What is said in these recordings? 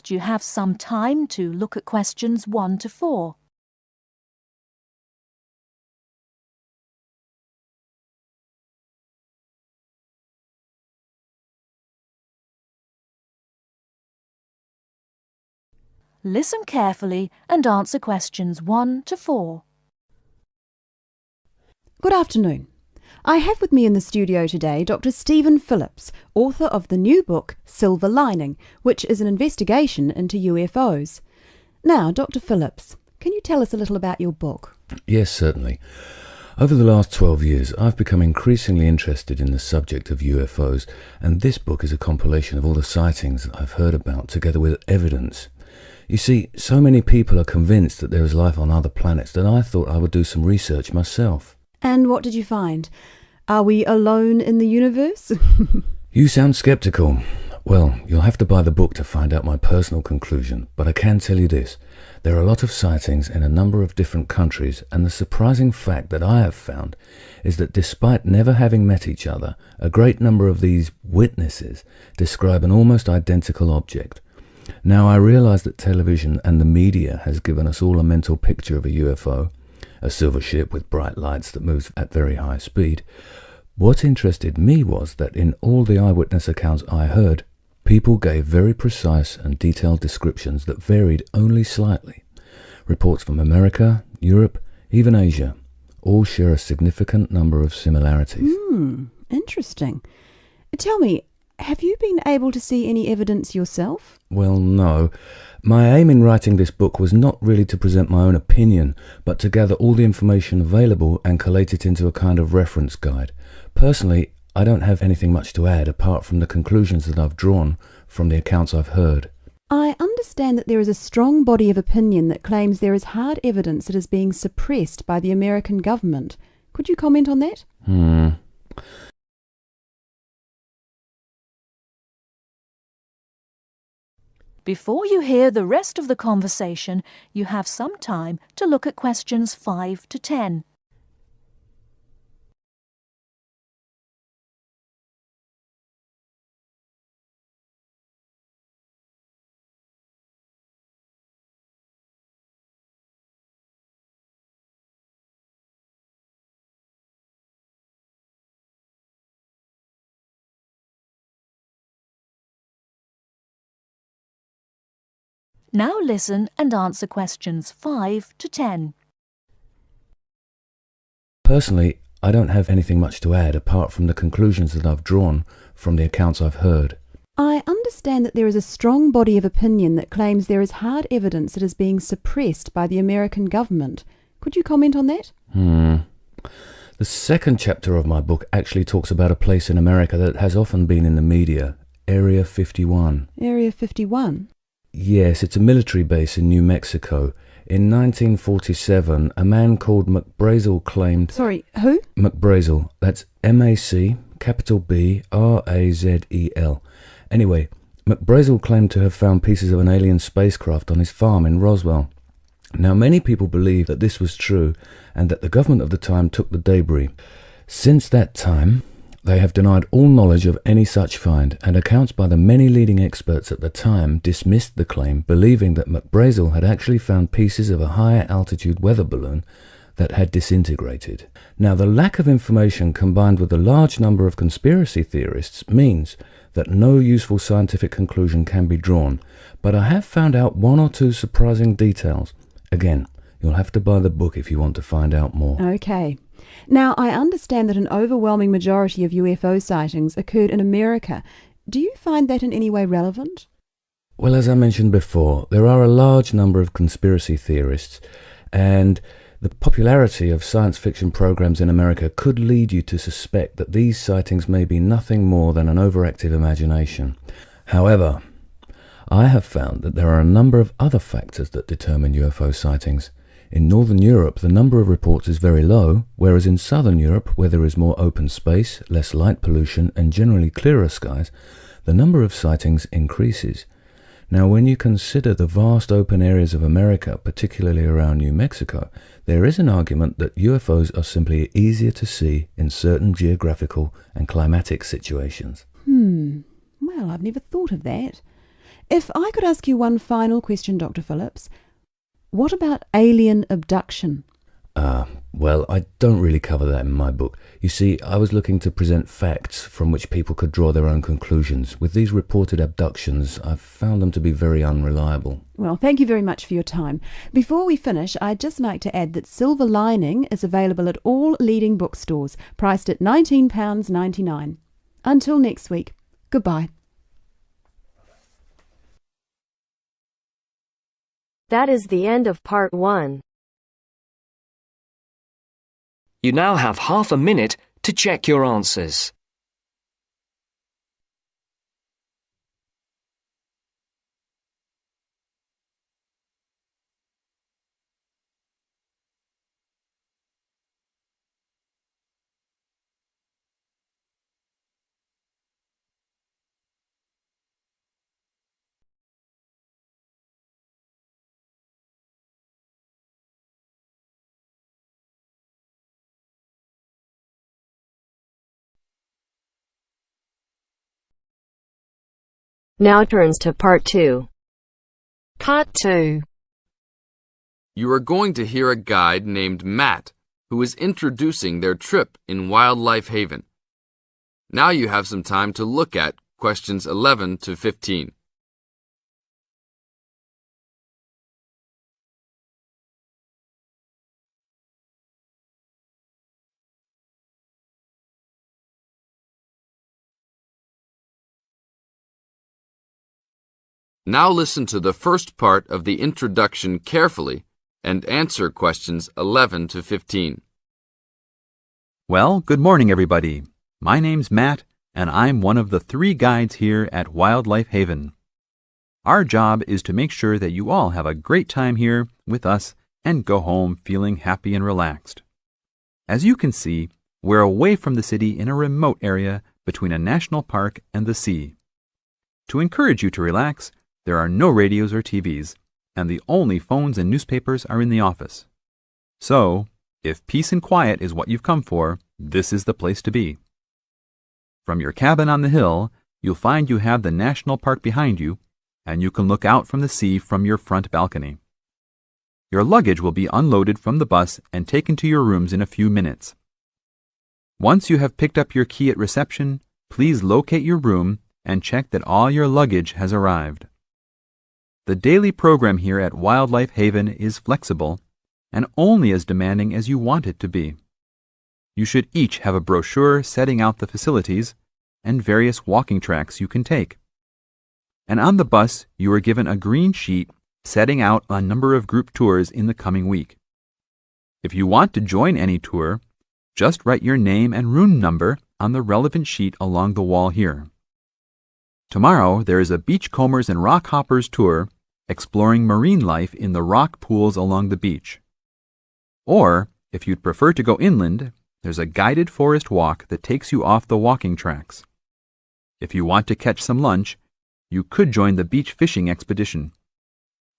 Do you have some time to look at questions 1 to 4? Listen carefully and answer questions 1 to 4. Good afternoon. I have with me in the studio today Dr. Stephen Phillips, author of the new book Silver Lining, which is an investigation into UFOs. Now, Dr. Phillips, can you tell us a little about your book? Yes, certainly. Over the last 12 years, I've become increasingly interested in the subject of UFOs, and this book is a compilation of all the sightings that I've heard about, together with evidence. You see, so many people are convinced that there is life on other planets that I thought I would do some research myself. And what did you find? Are we alone in the universe? You sound skeptical. Well, you'll have to buy the book to find out my personal conclusion, but I can tell you this. There are a lot of sightings in a number of different countries, and the surprising fact that I have found is that despite never having met each other, a great number of these witnesses describe an almost identical object. Now, I realize that television and the media has given us all a mental picture of a UFO, a silver ship with bright lights that moves at very high speed. What interested me was that in all the eyewitness accounts I heard, people gave very precise and detailed descriptions that varied only slightly. Reports from America, Europe, even Asia, all share a significant number of similarities. Interesting. Tell me, have you been able to see any evidence yourself? Well, no. My aim in writing this book was not really to present my own opinion, but to gather all the information available and collate it into a kind of reference guide. Personally, I don't have anything much to add apart from the conclusions that I've drawn from the accounts I've heard. I understand that there is a strong body of opinion that claims there is hard evidence that is being suppressed by the American government. Could you comment on that? Before you hear the rest of the conversation, you have some time to look at questions 5 to 10. Now listen and answer questions 5 to 10. Personally, I don't have anything much to add apart from the conclusions that I've drawn from the accounts I've heard. I understand that there is a strong body of opinion that claims there is hard evidence that is being suppressed by the American government. Could you comment on that? The second chapter of my book actually talks about a place in America that has often been in the media, Area 51. Area 51? Yes, it's a military base in New Mexico. In 1947, a man called McBrazel claimed... Sorry, who? McBrazel. That's M-A-C, capital B-R-A-Z-E-L. Anyway, McBrazel claimed to have found pieces of an alien spacecraft on his farm in Roswell. Now, many people believe that this was true and that the government of the time took the debris. Since that time, they have denied all knowledge of any such find, and accounts by the many leading experts at the time dismissed the claim, believing that McBrazel had actually found pieces of a higher altitude weather balloon that had disintegrated. Now, the lack of information combined with the large number of conspiracy theorists means that no useful scientific conclusion can be drawn, but I have found out one or two surprising details. Again, you'll have to buy the book if you want to find out more. Okay. Now, I understand that an overwhelming majority of UFO sightings occurred in America. Do you find that in any way relevant? Well, as I mentioned before, there are a large number of conspiracy theorists, and the popularity of science fiction programs in America could lead you to suspect that these sightings may be nothing more than an overactive imagination. However, I have found that there are a number of other factors that determine UFO sightings. In Northern Europe, the number of reports is very low, whereas in Southern Europe, where there is more open space, less light pollution, and generally clearer skies, the number of sightings increases. Now, when you consider the vast open areas of America, particularly around New Mexico, there is an argument that UFOs are simply easier to see in certain geographical and climatic situations. Well, I've never thought of that. If I could ask you one final question, Dr. Phillips, what about alien abduction? Well, I don't really cover that in my book. You see, I was looking to present facts from which people could draw their own conclusions. With these reported abductions, I've found them to be very unreliable. Well, thank you very much for your time. Before we finish, I'd just like to add that Silver Lining is available at all leading bookstores, priced at £19.99. Until next week, goodbye. That is the end of part 1. You now have half a minute to check your answers. Now turns to part 2. Part 2. You are going to hear a guide named Matt who is introducing their trip in Wildlife Haven. Now you have some time to look at questions 11 to 15. Now listen to the first part of the introduction carefully and answer questions 11 to 15. Well, good morning, everybody. My name's Matt, and I'm one of the 3 guides here at Wildlife Haven. Our job is to make sure that you all have a great time here with us and go home feeling happy and relaxed. As you can see, we're away from the city in a remote area between a national park and the sea. To encourage you to relax, there are no radios or TVs, and the only phones and newspapers are in the office. So, if peace and quiet is what you've come for, this is the place to be. From your cabin on the hill, you'll find you have the national park behind you, and you can look out from the sea from your front balcony. Your luggage will be unloaded from the bus and taken to your rooms in a few minutes. Once you have picked up your key at reception, please locate your room and check that all your luggage has arrived. The daily program here at Wildlife Haven is flexible and only as demanding as you want it to be. You should each have a brochure setting out the facilities and various walking tracks you can take. And on the bus, you are given a green sheet setting out a number of group tours in the coming week. If you want to join any tour, just write your name and room number on the relevant sheet along the wall here. Tomorrow, there is a beachcombers and rock hoppers tour exploring marine life in the rock pools along the beach. Or, if you'd prefer to go inland, there's a guided forest walk that takes you off the walking tracks. If you want to catch some lunch, you could join the beach fishing expedition.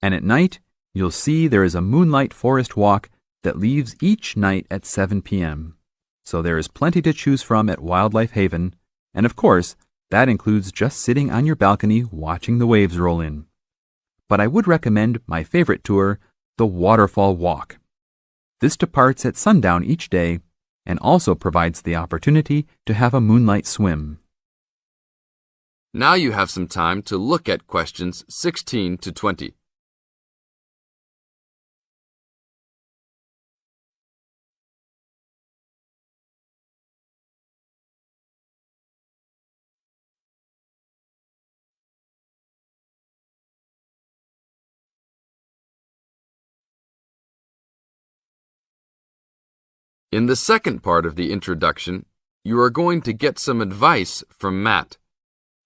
And at night, you'll see there is a moonlight forest walk that leaves each night at 7 p.m. So there is plenty to choose from at Wildlife Haven, and of course, that includes just sitting on your balcony watching the waves roll in. But I would recommend my favorite tour, the Waterfall Walk. This departs at sundown each day and also provides the opportunity to have a moonlight swim. Now you have some time to look at questions 16 to 20. In the second part of the introduction, you are going to get some advice from Matt.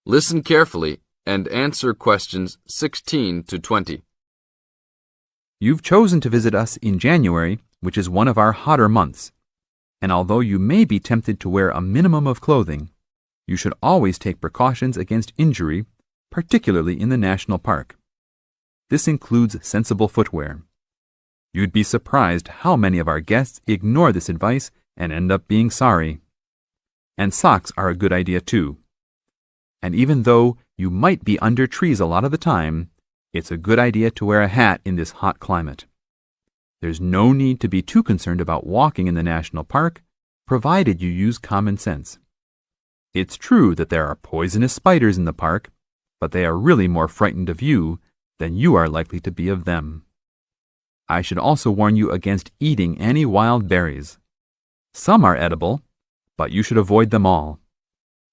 Listen carefully and answer questions 16 to 20. You've chosen to visit us in January, which is one of our hotter months. And although you may be tempted to wear a minimum of clothing, you should always take precautions against injury, particularly in the national park. This includes sensible footwear. You'd be surprised how many of our guests ignore this advice and end up being sorry. And socks are a good idea too. And even though you might be under trees a lot of the time, it's a good idea to wear a hat in this hot climate. There's no need to be too concerned about walking in the national park, provided you use common sense. It's true that there are poisonous spiders in the park, but they are really more frightened of you than you are likely to be of them. I should also warn you against eating any wild berries. Some are edible, but you should avoid them all.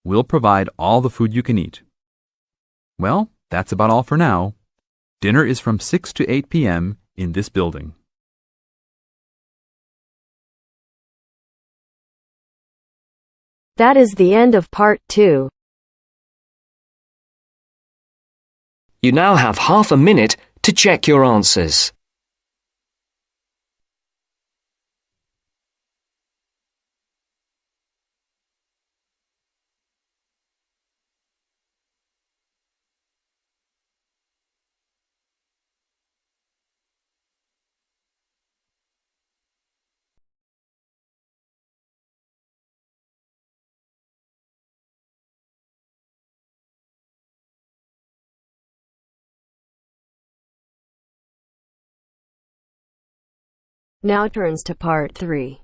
We'll provide all the food you can eat. Well, that's about all for now. Dinner is from 6 to 8 p.m. in this building. That is the end of part 2. You now have half a minute to check your answers. Now turns to part 3.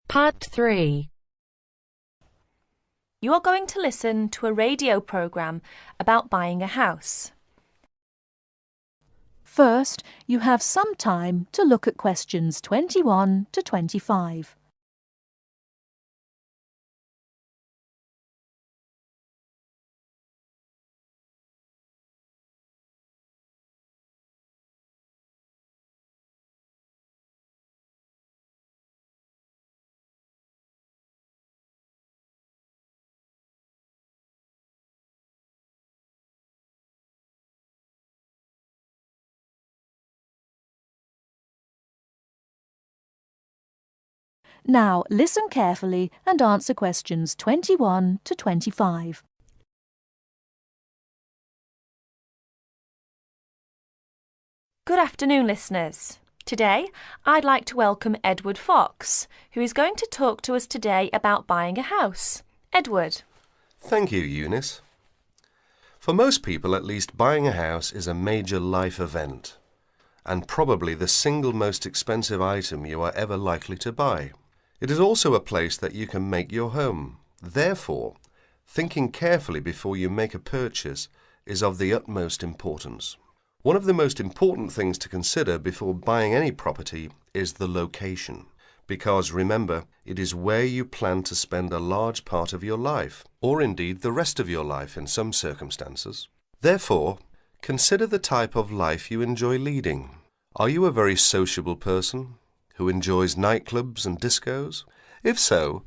Part 3. You are going to listen to a radio program about buying a house. First, you have some time to look at questions 21 to 25. Now, listen carefully and answer questions 21 to 25. Good afternoon, listeners. Today, I'd like to welcome Edward Fox, who is going to talk to us today about buying a house. Edward. Thank you, Eunice. For most people, at least, buying a house is a major life event, and probably the single most expensive item you are ever likely to buy. It is also a place that you can make your home. Therefore, thinking carefully before you make a purchase is of the utmost importance. One of the most important things to consider before buying any property is the location, because remember, it is where you plan to spend a large part of your life, or indeed the rest of your life in some circumstances. Therefore, consider the type of life you enjoy leading. Are you a very sociable person who enjoys nightclubs and discos? If so,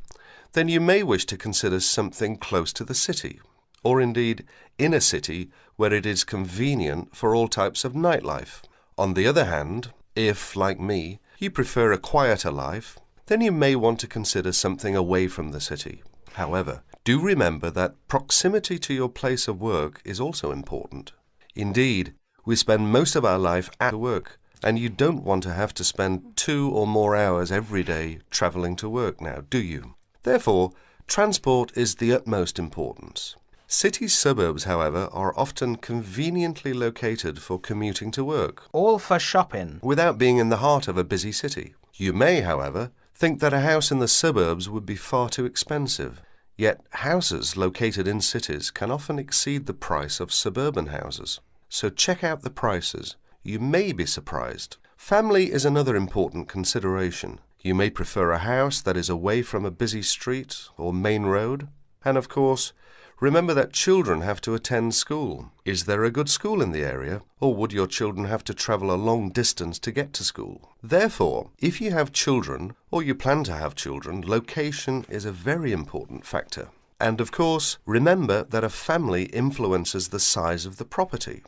then you may wish to consider something close to the city, or indeed in a city where it is convenient for all types of nightlife. On the other hand, if, like me, you prefer a quieter life, then you may want to consider something away from the city. However, do remember that proximity to your place of work is also important. Indeed, we spend most of our life at work, and you don't want to have to spend 2 or more hours every day travelling to work now, do you? Therefore, transport is the utmost importance. City suburbs, however, are often conveniently located for commuting to work, All for shopping. without being in the heart of a busy city. You may, however, think that a house in the suburbs would be far too expensive. Yet houses located in cities can often exceed the price of suburban houses. So check out the prices. You may be surprised. Family is another important consideration. You may prefer a house that is away from a busy street or main road. And of course, remember that children have to attend school. Is there a good school in the area, or would your children have to travel a long distance to get to school? Therefore, if you have children, or you plan to have children, location is a very important factor. And of course, remember that a family influences the size of the property.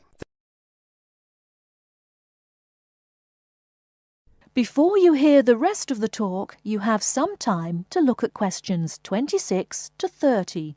Before you hear the rest of the talk, you have some time to look at questions 26 to 30.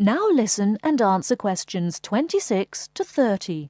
Now listen and answer questions 26 to 30.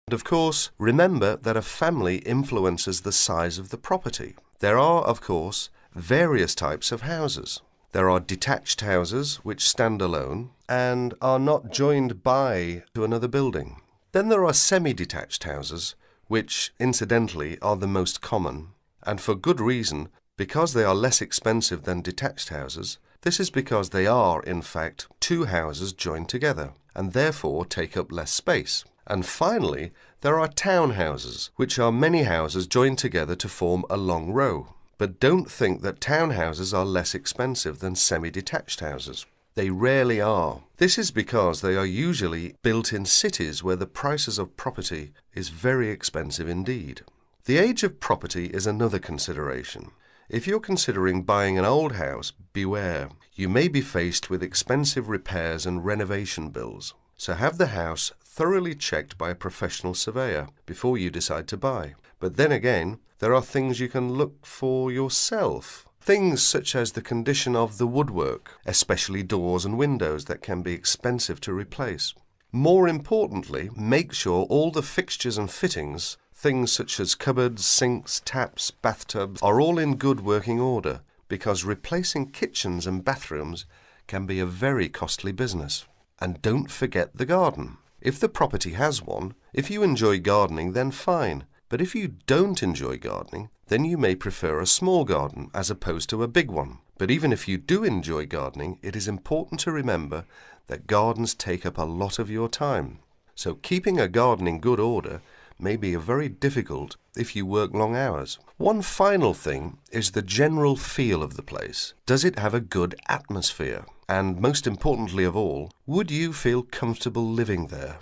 And of course, remember that a family influences the size of the property. There are, of course, various types of houses. There are detached houses which stand alone and are not joined by to another building. Then there are semi-detached houses, which, incidentally, are the most common, and for good reason, because they are less expensive than detached houses. This is because they are, in fact, two houses joined together, and therefore take up less space. And finally, there are townhouses, which are many houses joined together to form a long row. But don't think that townhouses are less expensive than semi-detached houses. They rarely are. This is because they are usually built in cities where the prices of property is very expensive indeed. The age of property is another consideration. If you're considering buying an old house, beware. You may be faced with expensive repairs and renovation bills. So have the house thoroughly checked by a professional surveyor before you decide to buy. But then again, there are things you can look for yourself. Things such as the condition of the woodwork, especially doors and windows that can be expensive to replace. More importantly, make sure all the fixtures and fittings, things such as cupboards, sinks, taps, bathtubs, are all in good working order, because replacing kitchens and bathrooms can be a very costly business. And don't forget the garden. If the property has one, if you enjoy gardening, then fine. But if you don't enjoy gardening, then you may prefer a small garden as opposed to a big one. But even if you do enjoy gardening, it is important to remember that gardens take up a lot of your time. So keeping a garden in good order may be very difficult if you work long hours. One final thing is the general feel of the place. Does it have a good atmosphere? And most importantly of all, would you feel comfortable living there?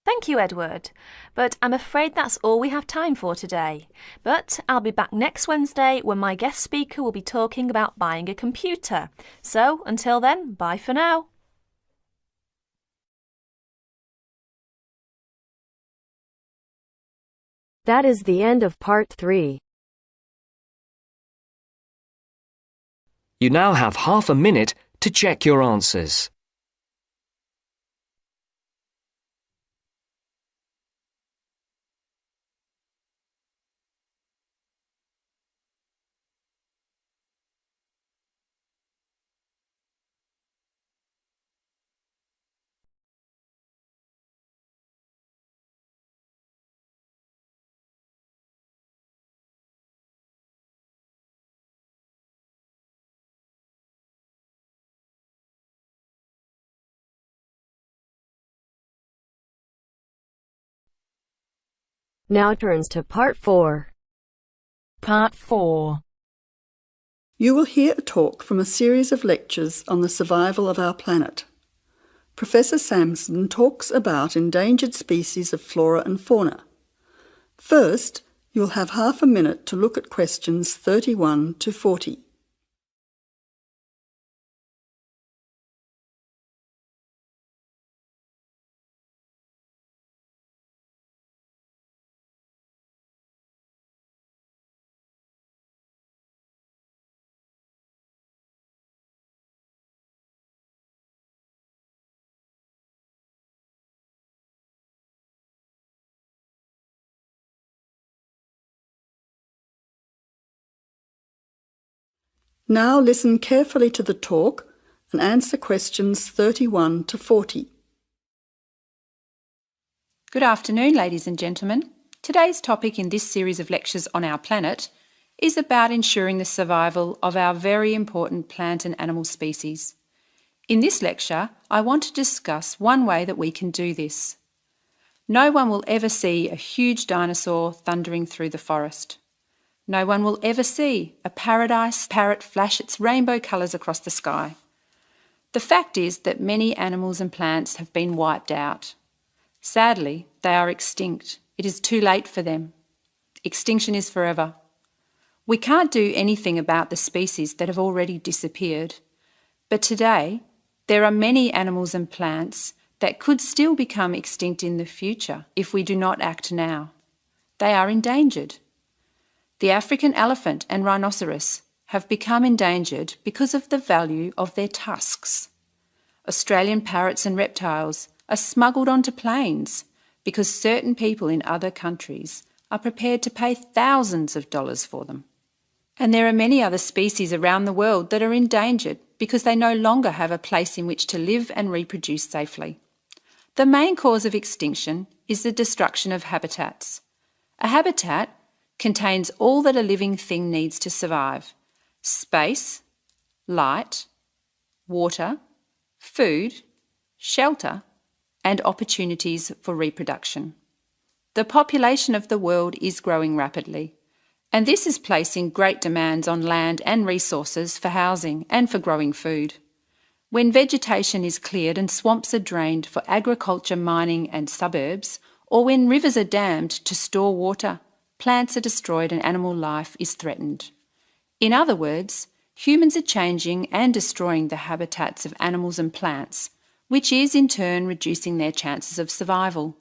Thank you, Edward. But I'm afraid that's all we have time for today. But I'll be back next Wednesday when my guest speaker will be talking about buying a computer. So until then, bye for now. That is the end of part 3. You now have half a minute to check your answers. Now turns to part 4. Part 4. You will hear a talk from a series of lectures on the survival of our planet. Professor Samson talks about endangered species of flora and fauna. First, you'll have half a minute to look at questions 31 to 40. Now listen carefully to the talk and answer questions 31 to 40. Good afternoon, ladies and gentlemen. Today's topic in this series of lectures on our planet is about ensuring the survival of our very important plant and animal species. In this lecture, I want to discuss one way that we can do this. No one will ever see a huge dinosaur thundering through the forest. No one will ever see a paradise parrot flash its rainbow colours across the sky. The fact is that many animals and plants have been wiped out. Sadly, they are extinct. It is too late for them. Extinction is forever. We can't do anything about the species that have already disappeared. But today, there are many animals and plants that could still become extinct in the future if we do not act now. They are endangered. The African elephant and rhinoceros have become endangered because of the value of their tusks. Australian parrots and reptiles are smuggled onto planes because certain people in other countries are prepared to pay thousands of dollars for them. And there are many other species around the world that are endangered because they no longer have a place in which to live and reproduce safely. The main cause of extinction is the destruction of habitats. A habitat contains all that a living thing needs to survive: space, light, water, food, shelter, and opportunities for reproduction. The population of the world is growing rapidly, and this is placing great demands on land and resources for housing and for growing food. When vegetation is cleared and swamps are drained for agriculture, mining and suburbs, or when rivers are dammed to store water, plants are destroyed and animal life is threatened. In other words, humans are changing and destroying the habitats of animals and plants, which is in turn reducing their chances of survival.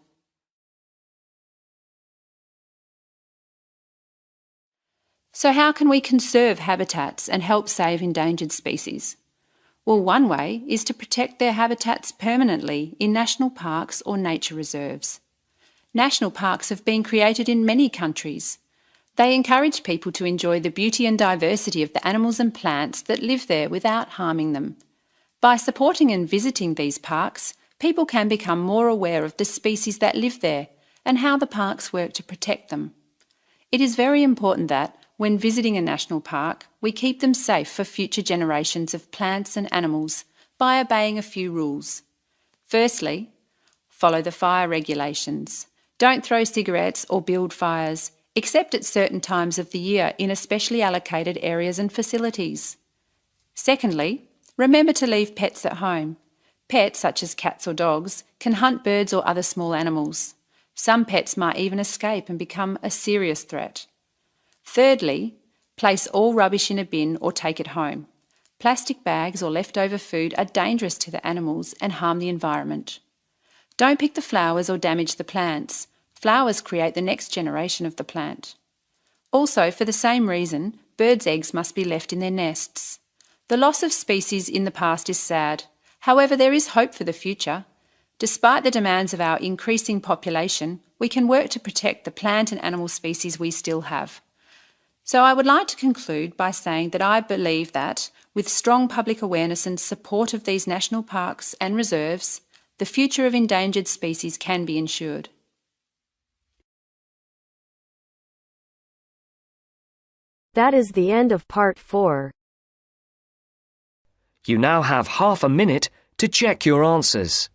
So how can we conserve habitats and help save endangered species? Well, one way is to protect their habitats permanently in national parks or nature reserves. National parks have been created in many countries. They encourage people to enjoy the beauty and diversity of the animals and plants that live there without harming them. By supporting and visiting these parks, people can become more aware of the species that live there and how the parks work to protect them. It is very important that, when visiting a national park, we keep them safe for future generations of plants and animals by obeying a few rules. Firstly, follow the fire regulations. Don't throw cigarettes or build fires, except at certain times of the year in especially allocated areas and facilities. Secondly, remember to leave pets at home. Pets, such as cats or dogs, can hunt birds or other small animals. Some pets might even escape and become a serious threat. Thirdly, place all rubbish in a bin or take it home. Plastic bags or leftover food are dangerous to the animals and harm the environment. Don't pick the flowers or damage the plants. Flowers create the next generation of the plant. Also, for the same reason, birds' eggs must be left in their nests. The loss of species in the past is sad. However, there is hope for the future. Despite the demands of our increasing population, we can work to protect the plant and animal species we still have. So I would like to conclude by saying that I believe that, with strong public awareness and support of these national parks and reserves, the future of endangered species can be ensured. That is the end of part 4. You now have half a minute to check your answers.